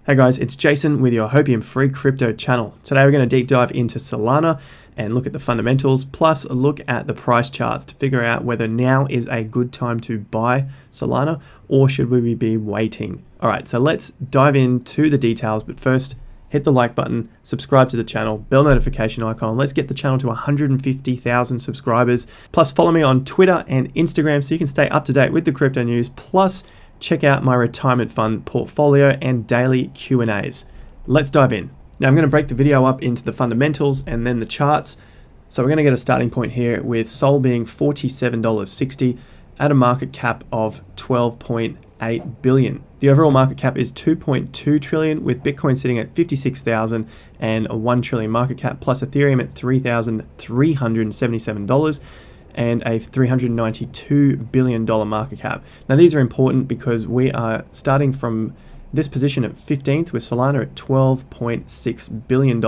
Hey guys, it's Jason with your Hopium Free Crypto channel. Today we're going to deep dive into Solana and look at the fundamentals, plus look at the price charts to figure out whether now is a good time to buy Solana or should we be waiting. All right, so let's dive into the details, but first hit the like button, subscribe to the channel, bell notification icon. Let's get the channel to 150,000 subscribers. Plus follow me on Twitter and Instagram so you can stay up to date with the crypto news. Plus check out my retirement fund portfolio and daily Q&As. Let's dive in. Now I'm going to break the video up into the fundamentals and then the charts. So we're going to get a starting point here with Sol being $47.60 at a market cap of 12.8 billion. The overall market cap is 2.2 trillion, with Bitcoin sitting at 56,000 and a 1 trillion market cap, plus Ethereum at $3,377 and a $392 billion market cap. Now these are important because we are starting from this position at 15th with Solana at $12.6 billion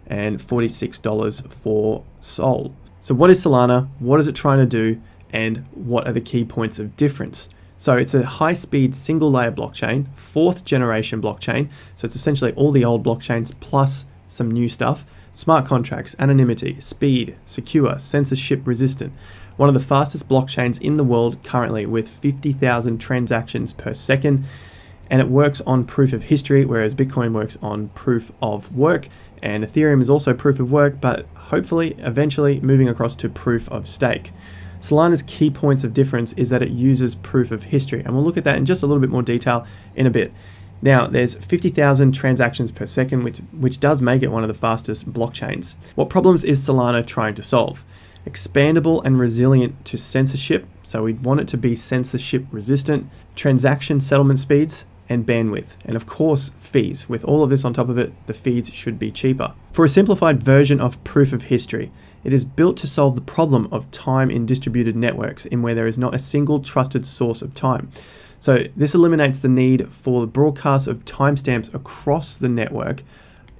and $46 for Sol. So what is Solana? What is it trying to do? And what are the key points of difference? So it's a high-speed single-layer blockchain, 4th generation blockchain. So it's essentially all the old blockchains plus some new stuff. Smart contracts, anonymity, speed, secure, censorship resistant. One of the fastest blockchains in the world currently with 50,000 transactions per second. And it works on proof of history, whereas Bitcoin works on proof of work. And Ethereum is also proof of work, but hopefully eventually moving across to proof of stake. Solana's key points of difference is that it uses proof of history. And we'll look at that in just a little bit more detail in a bit. Now, there's 50,000 transactions per second, which does make it one of the fastest blockchains. What problems is Solana trying to solve? Expandable and resilient to censorship, so we want it to be censorship resistant, transaction settlement speeds, and bandwidth, and of course fees. With all of this on top of it, the fees should be cheaper. For a simplified version of proof of history, it is built to solve the problem of time in distributed networks in where there is not a single trusted source of time. So this eliminates the need for the broadcast of timestamps across the network,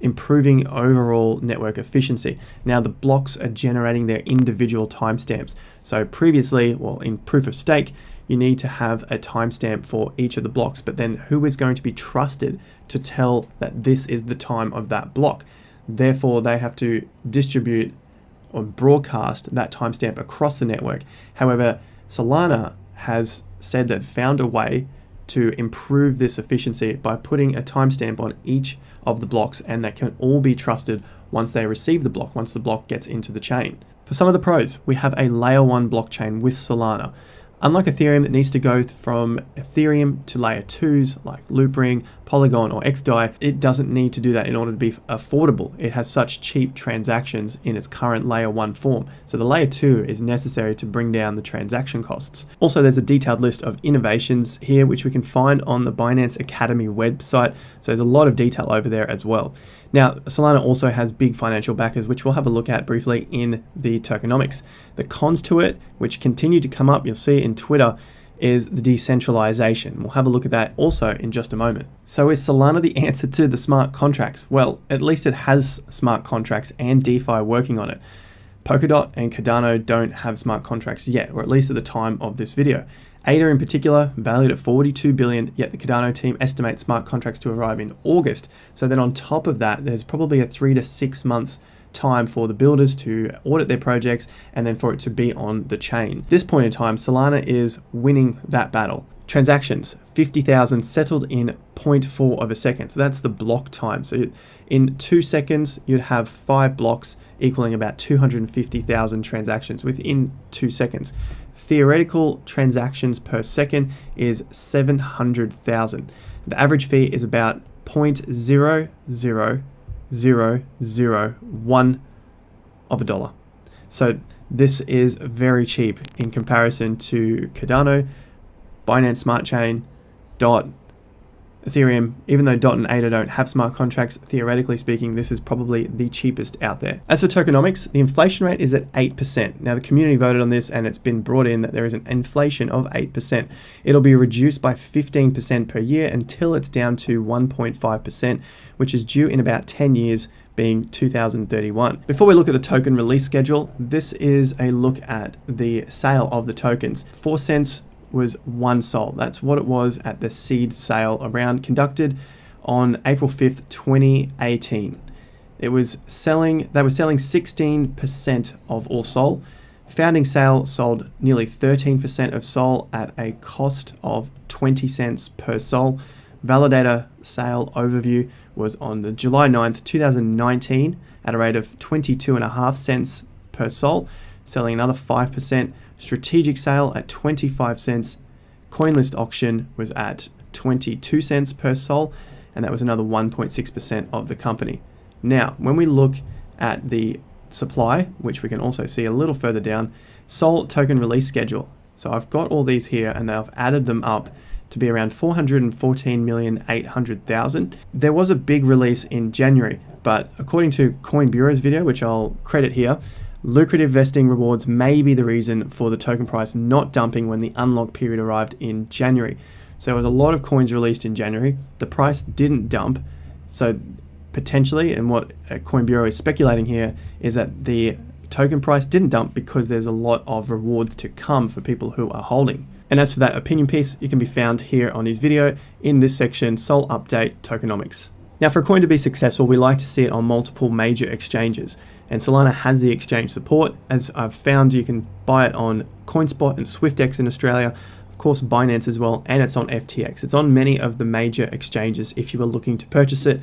improving overall network efficiency. Now the blocks are generating their individual timestamps. So previously, well, in proof of stake, you need to have a timestamp for each of the blocks, but then who is going to be trusted to tell that this is the time of that block? Therefore, they have to distribute or broadcast that timestamp across the network. However, Solana has said that found a way to improve this efficiency by putting a timestamp on each of the blocks, and that can all be trusted once they receive the block, once the block gets into the chain. For some of the pros, we have a layer 1 blockchain with Solana. Unlike Ethereum that needs to go from Ethereum to layer 2s like Loopring, Polygon, or XDAI, it doesn't need to do that in order to be affordable. It has such cheap transactions in its current layer 1 form. So the layer 2 is necessary to bring down the transaction costs. Also, there's a detailed list of innovations here, which we can find on the Binance Academy website. So there's a lot of detail over there as well. Now, Solana also has big financial backers, which we'll have a look at briefly in the tokenomics. The cons to it, which continue to come up, you'll see in Twitter, is the decentralization. We'll have a look at that also in just a moment. So is Solana the answer to the smart contracts? Well, at least it has smart contracts and DeFi working on it. Polkadot and Cardano don't have smart contracts yet, or at least at the time of this video. ADA in particular, valued at 42 billion, yet the Cardano team estimates smart contracts to arrive in August. So then on top of that, there's probably a 3 to 6 months time for the builders to audit their projects and then for it to be on the chain. At this point in time, Solana is winning that battle. Transactions, 50,000 settled in 0.4 of a second. So that's the block time. So in 2 seconds, you'd have 5 blocks equaling about 250,000 transactions within 2 seconds. Theoretical transactions per second is 700,000. The average fee is about 0.00001 of a dollar. So this is very cheap in comparison to Cardano, Binance Smart Chain, DOT, Ethereum. Even though DOT and ADA don't have smart contracts, theoretically speaking, this is probably the cheapest out there. As for tokenomics, the inflation rate is at 8%. Now the community voted on this and it's been brought in that there is an inflation of 8%. It'll be reduced by 15% per year until it's down to 1.5%, which is due in about 10 years, being 2031. Before we look at the token release schedule, this is a look at the sale of the tokens. 4 cents was 1 sol. That's what it was at the seed sale round conducted on April 5th, 2018. They were selling 16% of all SOL. Founding sale sold nearly 13% of SOL at a cost of 20 cents per SOL. Validator sale overview was on the July 9th, 2019 at a rate of 22.5 cents per SOL, selling another 5%. Strategic sale at 25 cents. CoinList auction was at 22 cents per SOL, and that was another 1.6% of the company. Now, when we look at the supply, which we can also see a little further down, SOL token release schedule. So I've got all these here and I've added them up to be around 414,800,000. There was a big release in January, but according to Coin Bureau's video, which I'll credit here, lucrative vesting rewards may be the reason for the token price not dumping when the unlock period arrived in January. So there was a lot of coins released in January. The price didn't dump. So potentially, and what Coin Bureau is speculating here, is that the token price didn't dump because there's a lot of rewards to come for people who are holding. And as for that opinion piece, it can be found here on this video in this section, Sol Update Tokenomics. Now, for a coin to be successful, we like to see it on multiple major exchanges, and Solana has the exchange support. As I've found, you can buy it on CoinSpot and SwiftX in Australia, of course Binance as well, and it's on FTX. It's on many of the major exchanges if you are looking to purchase it.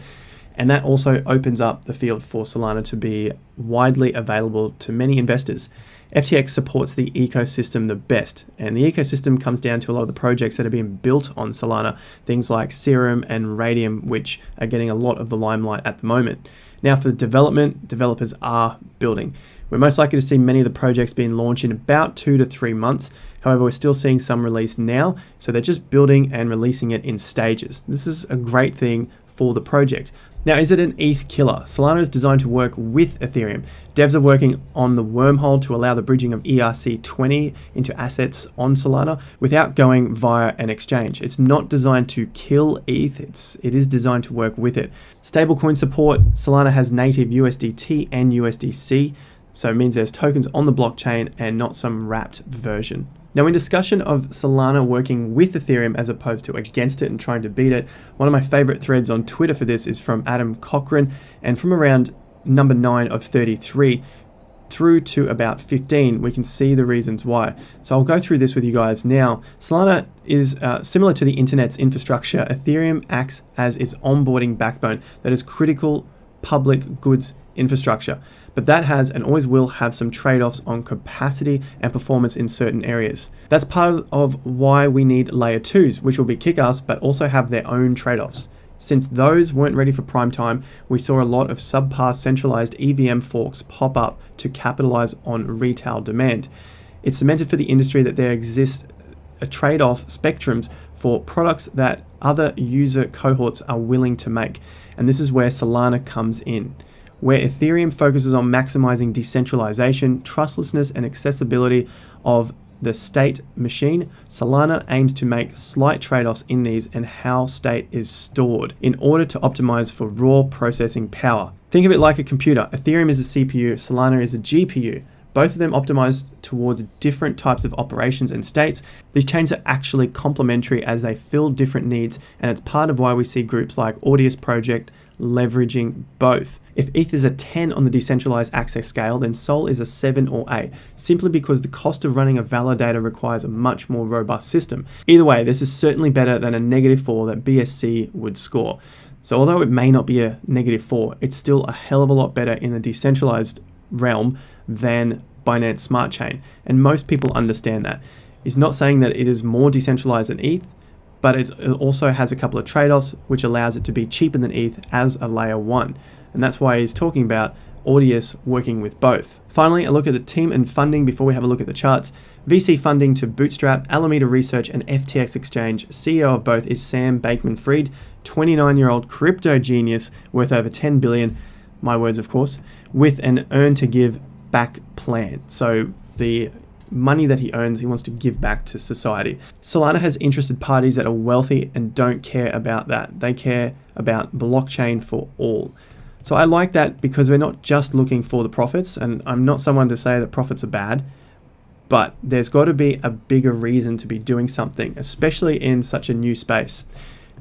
And that also opens up the field for Solana to be widely available to many investors. FTX supports the ecosystem the best, and the ecosystem comes down to a lot of the projects that are being built on Solana, things like Ethereum and Radium, which are getting a lot of the limelight at the moment. Now, for the development, developers are building. We're most likely to see many of the projects being launched in about 2 to 3 months. However, we're still seeing some release now, so they're just building and releasing it in stages. This is a great thing for the project. Now, is it an ETH killer? Solana is designed to work with Ethereum. Devs are working on the wormhole to allow the bridging of ERC20 into assets on Solana without going via an exchange. It's not designed to kill ETH, it is designed to work with it. Stablecoin support, Solana has native USDT and USDC, so it means there's tokens on the blockchain and not some wrapped version. Now, in discussion of Solana working with Ethereum as opposed to against it and trying to beat it, one of my favorite threads on Twitter for this is from Adam Cochran, and from around number 9 of 33 through to about 15, we can see the reasons why. So I'll go through this with you guys now. Solana is similar to the internet's infrastructure. Ethereum acts as its onboarding backbone that is critical public goods infrastructure, but that has and always will have some trade-offs on capacity and performance in certain areas. That's part of why we need layer 2s, which will be kick-ass but also have their own trade-offs. Since those weren't ready for prime time, we saw a lot of subpar centralized EVM forks pop up to capitalize on retail demand. It's cemented for the industry that there exists a trade-off spectrums for products that other user cohorts are willing to make, and this is where Solana comes in. Where Ethereum focuses on maximizing decentralization, trustlessness, and accessibility of the state machine, Solana aims to make slight trade-offs in these and how state is stored in order to optimize for raw processing power. Think of it like a computer. Ethereum is a CPU, Solana is a GPU. Both of them optimized towards different types of operations and states. These chains are actually complementary as they fill different needs, and it's part of why we see groups like Audius Project leveraging both. If ETH is a 10 on the decentralized access scale, then SOL is a 7 or 8, simply because the cost of running a validator requires a much more robust system. Either way, this is certainly better than a -4 that BSC would score. So although it may not be a -4, it's still a hell of a lot better in the decentralized realm than Binance Smart Chain, and most people understand that. It's not saying that it is more decentralized than ETH, but it also has a couple of trade-offs which allows it to be cheaper than ETH as a layer 1. And that's why he's talking about Audius working with both. Finally, a look at the team and funding before we have a look at the charts. VC funding to Bootstrap, Alameda Research, and FTX Exchange. CEO of both is Sam Bankman-Fried, 29-year-old crypto genius worth over 10 billion, my words of course, with an earn to give back plan. So the money that he earns, he wants to give back to society. Solana has interested parties that are wealthy and don't care about that. They care about blockchain for all. So I like that because we're not just looking for the profits, and I'm not someone to say that profits are bad, but there's got to be a bigger reason to be doing something, especially in such a new space.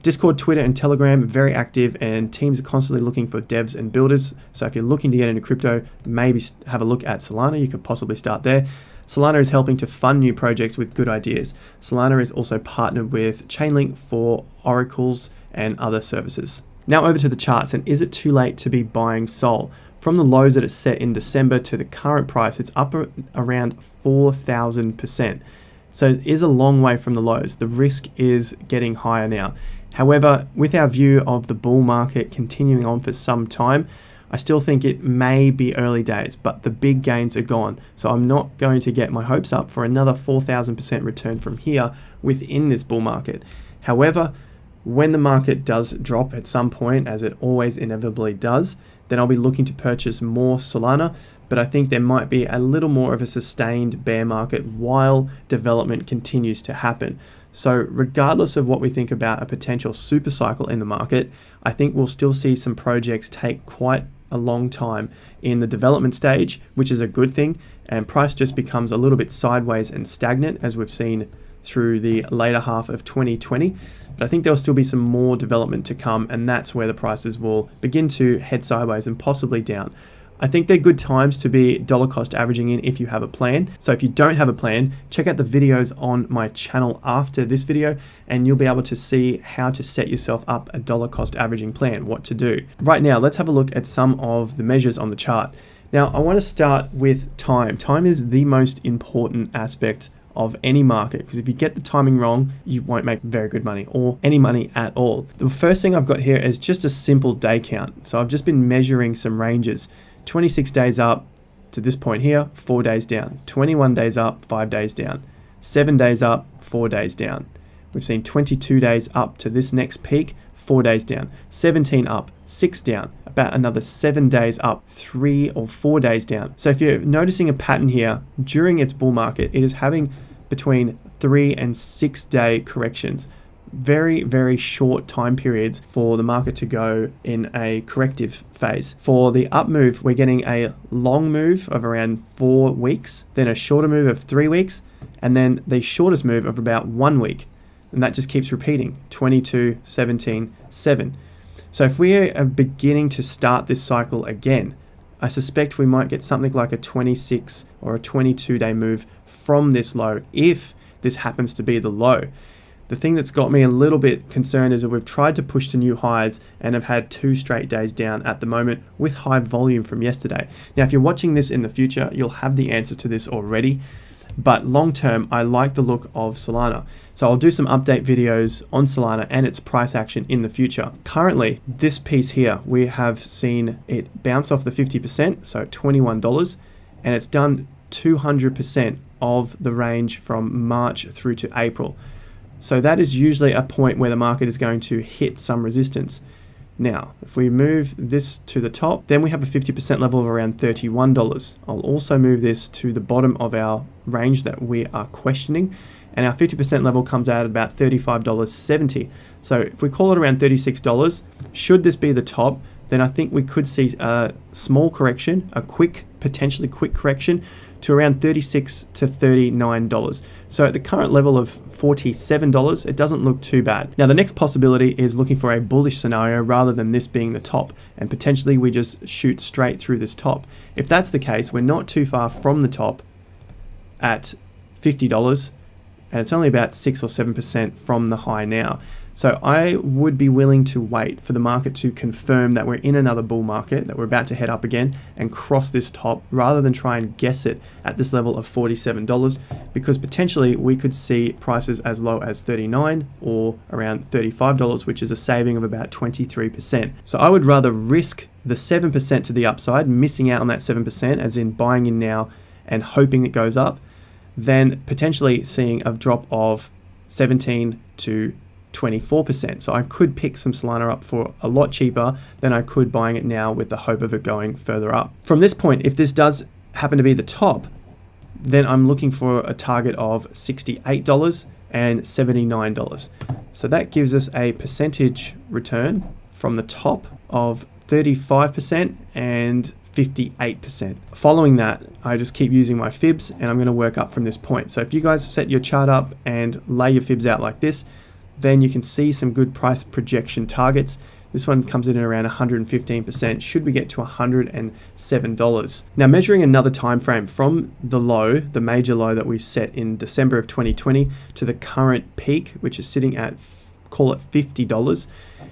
Discord, Twitter, and Telegram, very active, and teams are constantly looking for devs and builders. So if you're looking to get into crypto, maybe have a look at Solana. You could possibly start there. Solana is helping to fund new projects with good ideas. Solana is also partnered with Chainlink for oracles and other services. Now over to the charts, and is it too late to be buying Sol? From the lows that it set in December to the current price, it's up around 4,000%. So it is a long way from the lows. The risk is getting higher now. However, with our view of the bull market continuing on for some time, I still think it may be early days, but the big gains are gone. So I'm not going to get my hopes up for another 4,000% return from here within this bull market. However, when the market does drop at some point, as it always inevitably does, then I'll be looking to purchase more Solana, but I think there might be a little more of a sustained bear market while development continues to happen. So regardless of what we think about a potential super cycle in the market, I think we'll still see some projects take quite a long time in the development stage, which is a good thing, and price just becomes a little bit sideways and stagnant as we've seen through the later half of 2020. But I think there'll still be some more development to come, and that's where the prices will begin to head sideways and possibly down. I think they're good times to be dollar cost averaging in if you have a plan. So if you don't have a plan, check out the videos on my channel after this video, and you'll be able to see how to set yourself up a dollar cost averaging plan, what to do. Right now, let's have a look at some of the measures on the chart. Now, I want to start with time. Time is the most important aspect of any market, because if you get the timing wrong, you won't make very good money or any money at all. The first thing I've got here is just a simple day count. So I've just been measuring some ranges. 26 days up to this point here, 4 days down. 21 days up, 5 days down. 7 days up, 4 days down. We've seen 22 days up to this next peak, 4 days down. 17 up, 6 down. About another 7 days up, 3 or 4 days down. So if you're noticing a pattern here, during its bull market, it is having between 3 and 6 day corrections. Very, very short time periods for the market to go in a corrective phase. For the up move, we're getting a long move of around 4 weeks, then a shorter move of 3 weeks, and then the shortest move of about 1 week. And that just keeps repeating, 22, 17, 7. So if we are beginning to start this cycle again, I suspect we might get something like a 26 or a 22 day move from this low, if this happens to be the low. The thing that's got me a little bit concerned is that we've tried to push to new highs and have had 2 straight days down at the moment with high volume from yesterday. Now, if you're watching this in the future, you'll have the answers to this already. But long term, I like the look of Solana. So I'll do some update videos on Solana and its price action in the future. Currently, this piece here, we have seen it bounce off the 50%, so $21, and it's done 200% of the range from March through to April. So that is usually a point where the market is going to hit some resistance. Now, if we move this to the top, then we have a 50% level of around $31. I'll also move this to the bottom of our range that we are questioning, and our 50% level comes out at about $35.70. So if we call it around $36, should this be the top, then I think we could see a small correction, a potentially quick correction to around $36 to $39. So at the current level of $47, it doesn't look too bad. Now, the next possibility is looking for a bullish scenario rather than this being the top, and potentially we just shoot straight through this top. If that's the case, we're not too far from the top at $50, and it's only about 6 or 7% from the high now. So I would be willing to wait for the market to confirm that we're in another bull market, that we're about to head up again and cross this top, rather than try and guess it at this level of $47, because potentially we could see prices as low as $39 or around $35, which is a saving of about 23%. So I would rather risk the 7% to the upside, missing out on that 7%, as in buying in now and hoping it goes up, than potentially seeing a drop of 17 to 24%. So I could pick some Solana up for a lot cheaper than I could buying it now with the hope of it going further up. From this point, if this does happen to be the top, then I'm looking for a target of $68 and $79. So that gives us a percentage return from the top of 35% and 58%. Following that, I just keep using my fibs and I'm going to work up from this point. So if you guys set your chart up and lay your fibs out like this, then you can see some good price projection targets. This one comes in at around 115%. Should we get to $107? Now, measuring another time frame from the low, the major low that we set in December of 2020 to the current peak, which is sitting at, call it $50.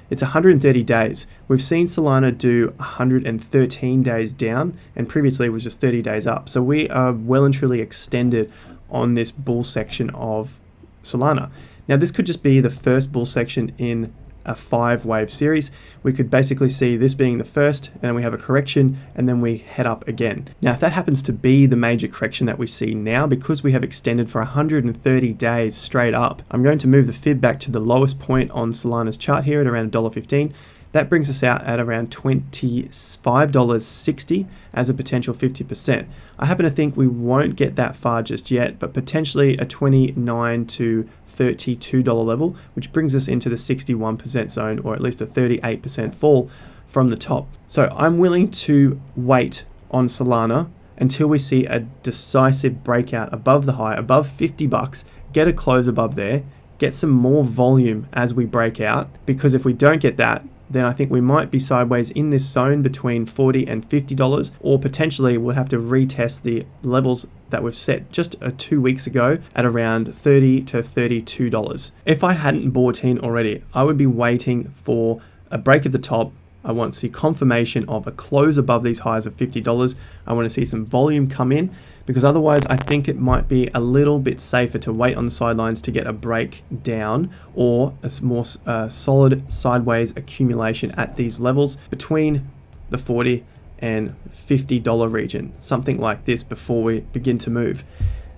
It's 130 days. We've seen Solana do 113 days down, and previously it was just 30 days up. So we are well and truly extended on this bull section of Solana. Now, this could just be the first bull section in a 5-wave series. We could basically see this being the first, and then we have a correction, and then we head up again. Now, if that happens to be the major correction that we see now, because we have extended for 130 days straight up, I'm going to move the fib back to the lowest point on Solana's chart here at around $1.15. That brings us out at around $25.60 as a potential 50%. I happen to think we won't get that far just yet, but potentially a $29 to $32 level, which brings us into the 61% zone, or at least a 38% fall from the top. So I'm willing to wait on Solana until we see a decisive breakout above the high, above $50, get a close above there, get some more volume as we break out, because if we don't get that, then I think we might be sideways in this zone between $40 and $50, or potentially we'll have to retest the levels that we've set just 2 weeks ago at around $30 to $32. If I hadn't bought in already, I would be waiting for a break of the top. I want to see confirmation of a close above these highs of $50. I want to see some volume come in, because otherwise I think it might be a little bit safer to wait on the sidelines to get a break down, or a more solid sideways accumulation at these levels between the $40 and $50 region, something like this, before we begin to move.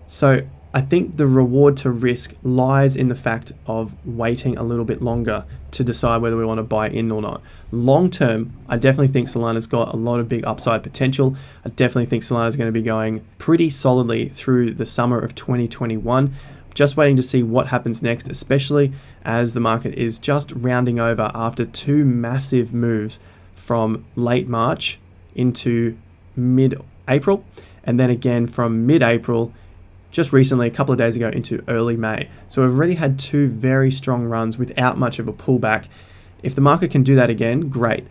So I think the reward to risk lies in the fact of waiting a little bit longer to decide whether we want to buy in or not. Long term, I definitely think Solana's got a lot of big upside potential. I definitely think Solana's going to be going pretty solidly through the summer of 2021. Just waiting to see what happens next, especially as the market is just rounding over after 2 massive moves from late March into mid-April, and then again from mid-April just recently, a couple of days ago, into early May. So we've already had 2 very strong runs without much of a pullback. If the market can do that again, great.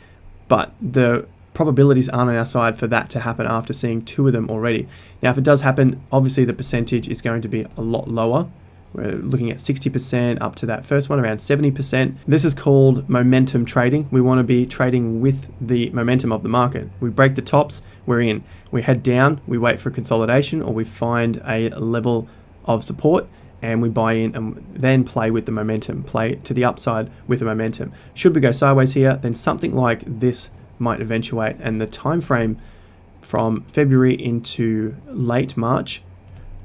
But the probabilities aren't on our side for that to happen after seeing 2 of them already. Now, if it does happen, obviously the percentage is going to be a lot lower. We're looking at 60% up to that first one, around 70%. This is called momentum trading. We want to be trading with the momentum of the market. We break the tops, we're in. We head down, we wait for consolidation, or we find a level of support and we buy in and then play with the momentum, play to the upside with the momentum. Should we go sideways here, then something like this might eventuate, and the time frame from February into late March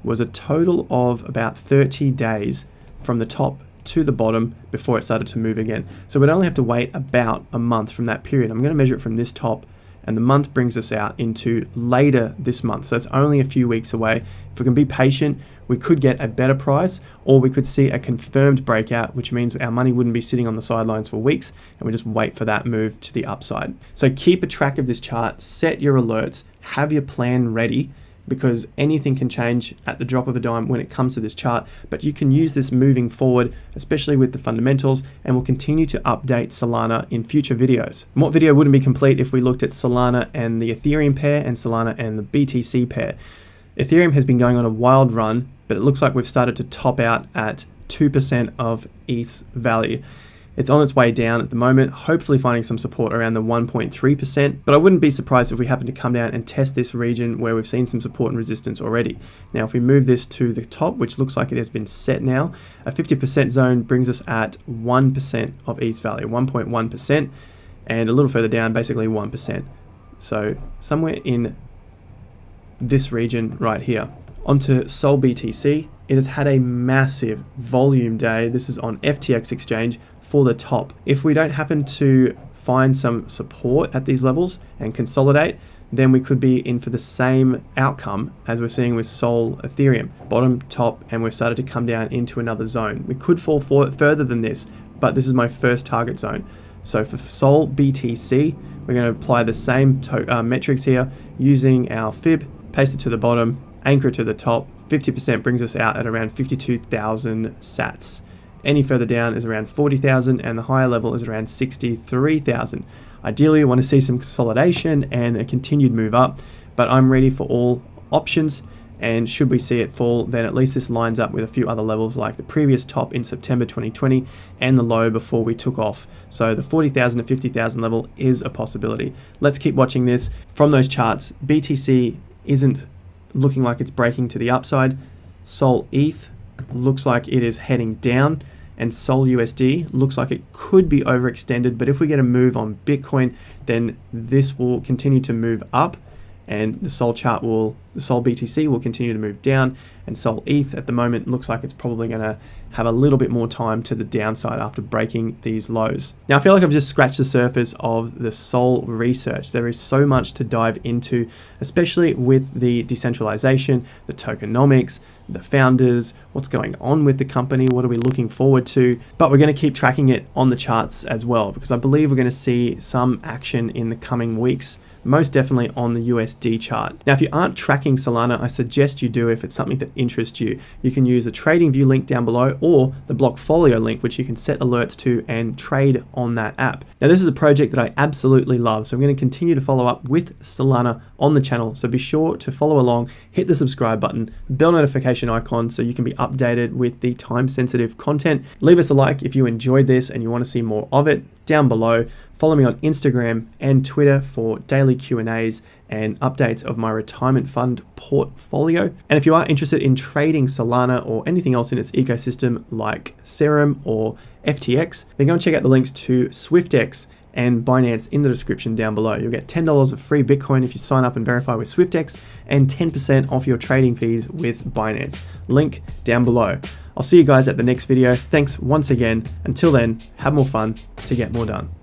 was a total of about 30 days from the top to the bottom before it started to move again. So we'd only have to wait about a month from that period. I'm going to measure it from this top, and the month brings us out into later this month. So it's only a few weeks away. If we can be patient, we could get a better price, or we could see a confirmed breakout, which means our money wouldn't be sitting on the sidelines for weeks, and we just wait for that move to the upside. So keep a track of this chart, set your alerts, have your plan ready, because anything can change at the drop of a dime when it comes to this chart. But you can use this moving forward, especially with the fundamentals, and we'll continue to update Solana in future videos. And what video wouldn't be complete if we looked at Solana and the Ethereum pair and Solana and the BTC pair? Ethereum has been going on a wild run, but it looks like we've started to top out at 2% of ETH value. It's on its way down at the moment, hopefully finding some support around the 1.3%, but I wouldn't be surprised if we happen to come down and test this region where we've seen some support and resistance already. Now, if we move this to the top, which looks like it has been set now, a 50% zone brings us at 1% of ETH value, 1.1%, and a little further down, basically 1%. So somewhere in this region right here. Onto Sol BTC, it has had a massive volume day. This is on FTX exchange for the top. If we don't happen to find some support at these levels and consolidate, then we could be in for the same outcome as we're seeing with Sol Ethereum. Bottom, top, and we've started to come down into another zone. We could fall further than this, but this is my first target zone. So for Sol BTC, we're going to apply the same metrics here using our fib, paste it to the bottom, anchor it to the top. 50% brings us out at around 52,000 sats. Any further down is around 40,000, and the higher level is around 63,000. Ideally, I want to see some consolidation and a continued move up, but I'm ready for all options. And should we see it fall, then at least this lines up with a few other levels like the previous top in September 2020 and the low before we took off. So the 40,000 to 50,000 level is a possibility. Let's keep watching this. From those charts, BTC isn't looking like it's breaking to the upside. Sol ETH looks like it is heading down, and Sol USD looks like it could be overextended. But if we get a move on Bitcoin, then this will continue to move up, and the Sol BTC will continue to move down, and Sol ETH at the moment looks like it's probably going to have a little bit more time to the downside after breaking these lows. Now I feel like I've just scratched the surface of the Sol research. There is so much to dive into, especially with the decentralization, the tokenomics, the founders, what's going on with the company, what are we looking forward to. But we're going to keep tracking it on the charts as well, because I believe we're going to see some action in the coming weeks, most definitely on the USD chart. Now, if you aren't tracking Solana, I suggest you do if it's something that interests you. You can use the TradingView link down below or the Blockfolio link, which you can set alerts to and trade on that app. Now, this is a project that I absolutely love, so I'm going to continue to follow up with Solana on the channel. So be sure to follow along, hit the subscribe button, bell notification icon so you can be updated with the time-sensitive content. Leave us a like if you enjoyed this and you want to see more of it down below. Follow me on Instagram and Twitter for daily Q&As and updates of my retirement fund portfolio. And if you are interested in trading Solana or anything else in its ecosystem like Ethereum or FTX, then go and check out the links to SwiftX and Binance in the description down below. You'll get $10 of free Bitcoin if you sign up and verify with SwiftX, and 10% off your trading fees with Binance. Link down below. I'll see you guys at the next video. Thanks once again. Until then, have more fun to get more done.